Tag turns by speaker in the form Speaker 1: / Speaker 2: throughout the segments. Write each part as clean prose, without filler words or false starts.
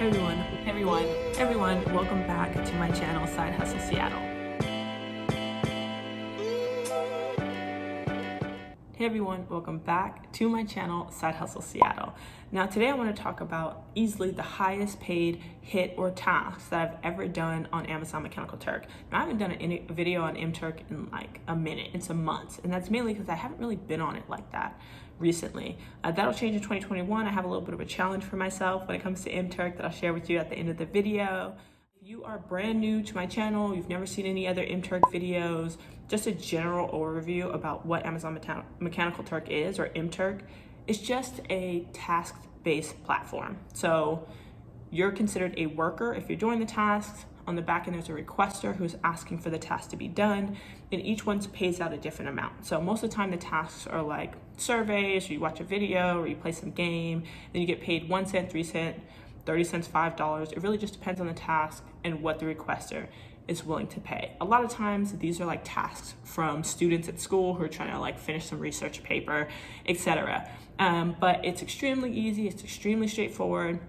Speaker 1: Everyone, welcome back to my channel, Side Hustle Seattle. Hey everyone, welcome back to my channel, Side Hustle Seattle. Now today I want to talk about easily the highest paid hit or task that I've ever done on Amazon Mechanical Turk. Now I haven't done a video on MTurk in like a minute, in some months, and that's mainly because I haven't really been on it like that recently. That'll change in 2021. I have a little bit of a challenge for myself when it comes to MTurk that I'll share with you at the end of the video. If you are brand new to my channel, you've never seen any other MTurk videos, just a general overview about what Amazon Mechanical Turk is, or MTurk. It's just a task-based platform. So you're considered a worker if you're doing the tasks. On the back end, there's a requester who's asking for the task to be done, and each one pays out a different amount. So most of the time the tasks are like surveys, or you watch a video, or you play some game, then you get paid 1 cent, 3 cents, 30 cents, $5. It really just depends on the task and what the requester is willing to pay. A lot of times these are like tasks from students at school who are trying to like finish some research paper, etc. But it's extremely easy, it's extremely straightforward.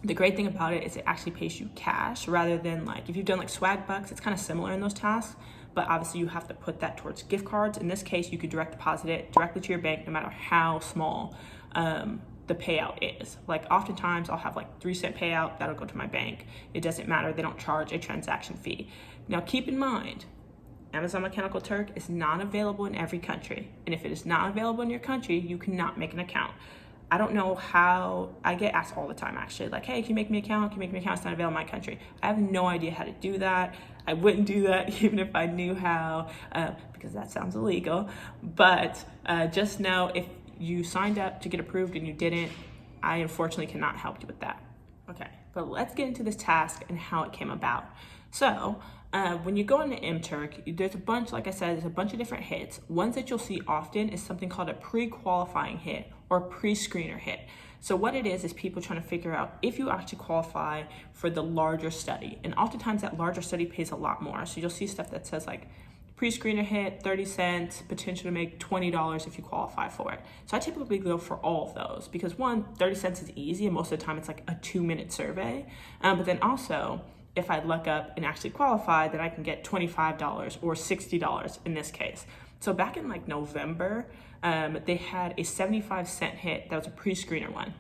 Speaker 1: The great thing about it is it actually pays you cash rather than like, if you've done like swag bucks, it's kind of similar in those tasks, but obviously you have to put that towards gift cards. In this case, you could direct deposit it directly to your bank no matter how small the payout is. Like oftentimes I'll have like 3 cent payout, that'll go to my bank. It doesn't matter, they don't charge a transaction fee. Now keep in mind, Amazon Mechanical Turk is not available in every country. And if it is not available in your country, you cannot make an account. I don't know how, I get asked all the time actually, like, hey, can you make me an account? Can you make me an account? It's not available in my country. I have no idea how to do that. I wouldn't do that even if I knew how, because that sounds illegal. But just know if you signed up to get approved and you didn't, I unfortunately cannot help you with that. Okay, but let's get into this task and how it came about. So when you go into MTurk, there's a bunch, like I said, there's a bunch of different hits. Ones that you'll see often is something called a pre-qualifying hit or pre-screener hit. So what it is people trying to figure out if you actually qualify for the larger study. And oftentimes that larger study pays a lot more. So you'll see stuff that says like pre-screener hit, 30 cents, potential to make $20 if you qualify for it. So I typically go for all of those because one, 30 cents is easy and most of the time it's like a 2-minute survey. But then also, if I luck up and actually qualify, then I can get $25 or $60 in this case. So back in like November, they had a 75-cent hit that was a pre-screener one.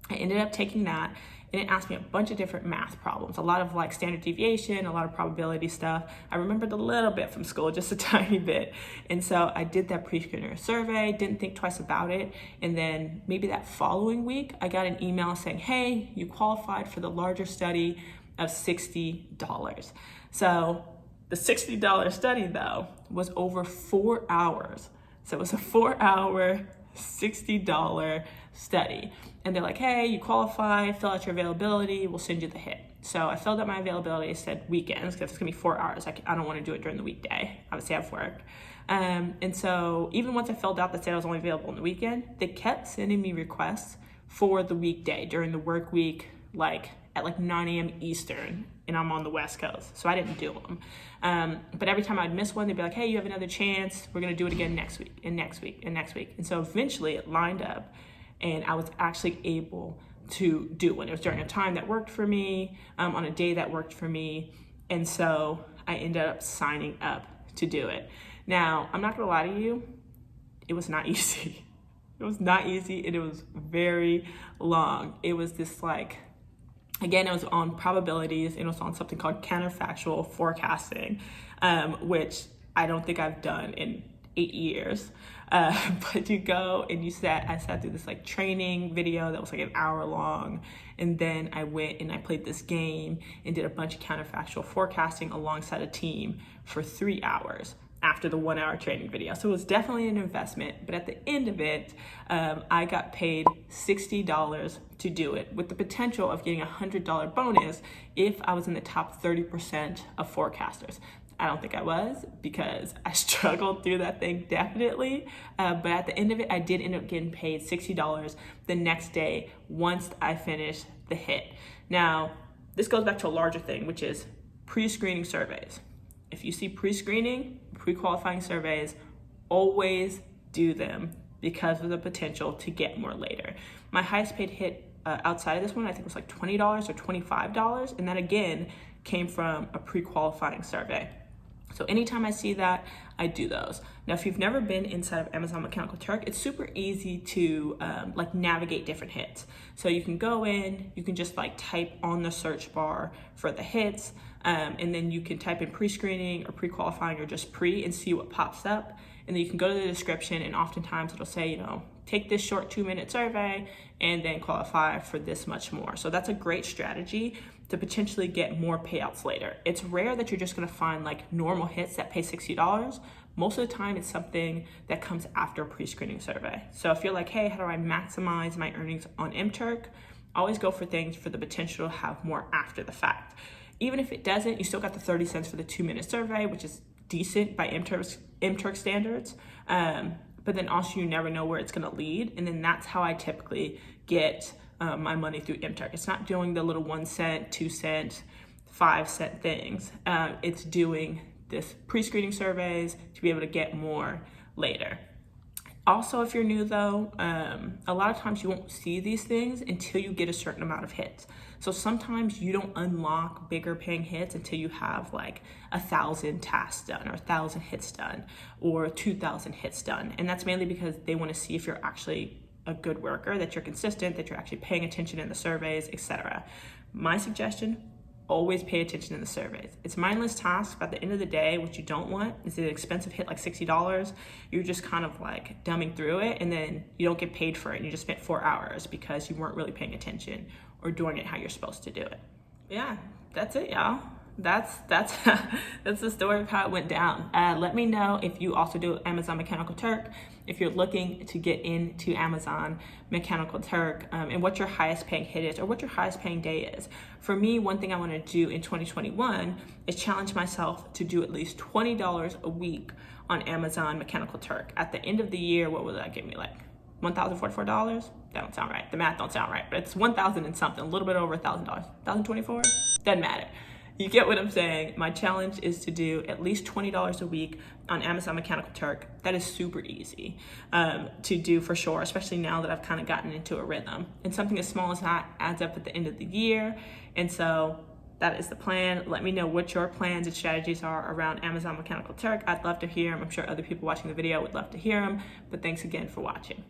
Speaker 1: I ended up taking that and it asked me a bunch of different math problems, a lot of like standard deviation, a lot of probability stuff. I remembered a little bit from school, just a tiny bit. And so I did that pre-screener survey, didn't think twice about it. And then maybe that following week, I got an email saying, hey, you qualified for the larger study of $60. So the $60 study though was over 4 hours. So it was a 4-hour, $60 study. And they're like, hey, you qualify, fill out your availability, we'll send you the hit. So I filled out my availability, I said weekends, because it's gonna be 4 hours. I don't wanna do it during the weekday. Obviously I have work. And so even once I filled out that said I was only available on the weekend, they kept sending me requests for the weekday during the work week, like at like 9 a.m. Eastern, and I'm on the West Coast, so I didn't do them. But every time I'd miss one, they'd be like, hey, you have another chance. We're gonna do it again next week, and next week, and next week. And so eventually it lined up, and I was actually able to do one. It was during a time that worked for me, on a day that worked for me, and so I ended up signing up to do it. Now, I'm not gonna lie to you, it was not easy. It was not easy, and it was very long. It was this like, again, it was on probabilities, and it was on something called counterfactual forecasting, which I don't think I've done in 8 years. But you go and I sat through this like training video that was like an hour long. And then I went and I played this game and did a bunch of counterfactual forecasting alongside a team for 3 hours after the 1 hour training video. So it was definitely an investment, but at the end of it, I got paid $60 to do it with the potential of getting a $100 bonus if I was in the top 30% of forecasters. I don't think I was because I struggled through that thing definitely. But at the end of it, I did end up getting paid $60 the next day once I finished the hit. Now, this goes back to a larger thing, which is pre-screening surveys. If you see pre-screening, pre-qualifying surveys, always do them because of the potential to get more later. My highest paid hit outside of this one, I think it was like $20 or $25. And that again came from a pre-qualifying survey. So anytime I see that, I do those. Now, if you've never been inside of Amazon Mechanical Turk, it's super easy to like navigate different hits. So you can go in, you can just like type on the search bar for the hits, and then you can type in pre-screening or pre-qualifying or just pre and see what pops up. And then you can go to the description, and oftentimes it'll say, you know, take this short 2-minute survey and then qualify for this much more. So that's a great strategy to potentially get more payouts later. It's rare that you're just gonna find like normal hits that pay $60. Most of the time it's something that comes after a pre-screening survey. So if you're like, hey, how do I maximize my earnings on MTurk? Always go for things for the potential to have more after the fact. Even if it doesn't, you still got the 30 cents for the 2-minute survey, which is decent by MTurk standards. But then also you never know where it's gonna lead. And then that's how I typically get my money through MTurk. It's not doing the little 1 cent, 2 cent, 5 cent things. It's doing this pre-screening surveys to be able to get more later. Also, if you're new though, a lot of times you won't see these things until you get a certain amount of hits. So sometimes you don't unlock bigger paying hits until you have like 1,000 tasks done or 1,000 hits done or 2,000 hits done. And that's mainly because they want to see if you're actually a good worker, that you're consistent, that you're actually paying attention in the surveys, etc. My suggestion, always pay attention in the surveys. It's mindless tasks, but at the end of the day, what you don't want is an expensive hit like $60. You're just kind of like dumbing through it, and then you don't get paid for it. And you just spent 4 hours because you weren't really paying attention or doing it how you're supposed to do it. Yeah, that's it, y'all. That's the story of how it went down. Let me know if you also do Amazon Mechanical Turk, if you're looking to get into Amazon Mechanical Turk, and what your highest paying hit is or what your highest paying day is. For me, one thing I want to do in 2021 is challenge myself to do at least $20 a week on Amazon Mechanical Turk. At the end of the year, what will that give me, like $1,044? That don't sound right. The math don't sound right, but it's 1,000 and something, a little bit over $1,000. 1,024? Doesn't matter. You get what I'm saying. My challenge is to do at least $20 a week on Amazon Mechanical Turk. That is super easy to do for sure, especially now that I've kind of gotten into a rhythm. And something as small as that adds up at the end of the year. And so that is the plan. Let me know what your plans and strategies are around Amazon Mechanical Turk. I'd love to hear them. I'm sure other people watching the video would love to hear them. But thanks again for watching.